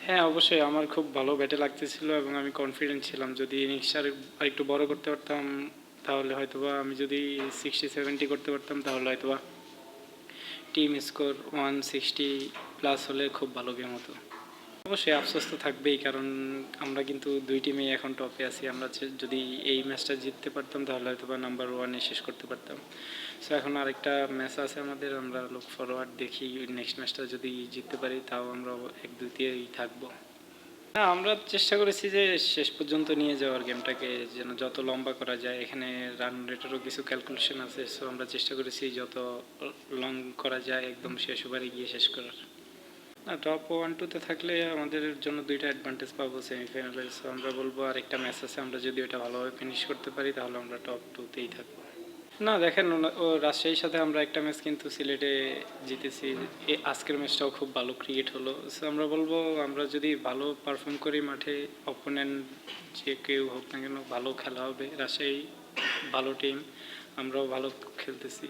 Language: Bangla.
হ্যাঁ, অবশ্যই আমার খুব ভালো ব্যাটে লাগতেছিল এবং আমি কনফিডেন্ট ছিলাম যদি ইনিংসটা আরেকটু বড় করতে পারতাম তাহলে হয়তোবা আমি যদি 60-70 করতে পারতাম তাহলে হয়তোবা টিম স্কোর 160 প্লাস হলে খুব ভালো গেম হতো। অবশ্যই আফসোস তো থাকবেই, কারণ আমরা কিন্তু দুই টিমেই এখন টপে আছি। আমরা যদি এই ম্যাচটা জিততে পারতাম তাহলে হয়তো বা নাম্বার ওয়ানে শেষ করতে পারতাম। সো এখন আরেকটা ম্যাচ আছে আমাদের, আমরা লুক ফরওয়ার্ড দেখি নেক্সট ম্যাচটা যদি জিততে পারি তাও আমরা 1-2-তেই থাকবো। না, আমরা চেষ্টা করেছি যে শেষ পর্যন্ত নিয়ে যাওয়ার গেমটাকে, যেন যত লম্বা করা যায়। এখানে রান রেটেরও কিছু ক্যালকুলেশন আছে, সো আমরা চেষ্টা করেছি যত লং করা যায় একদম শেষ ওভারে গিয়ে শেষ করার। না, টপ 1-2-তে থাকলে আমাদের জন্য দুইটা অ্যাডভান্টেজ পাবো সেমিফাইনালে। সো আমরা বলবো আরেকটা ম্যাচ আছে, আমরা যদি ওটা ভালোভাবে ফিনিশ করতে পারি তাহলে আমরা টপ 2-তেই থাকবো। না দেখেন, ও রাজশাহীর সাথে আমরা একটা ম্যাচ কিন্তু সিলেটে জিতেছি। আজকের ম্যাচটাও খুব ভালো ক্রিকেট হলো। সো আমরা বলবো আমরা যদি ভালো পারফর্ম করি মাঠে, অপোনেন্ট যে কেউ হোক না কেন ভালো খেলা হবে। রাজশাহী ভালো টিম, আমরাও ভালো খেলতেছি।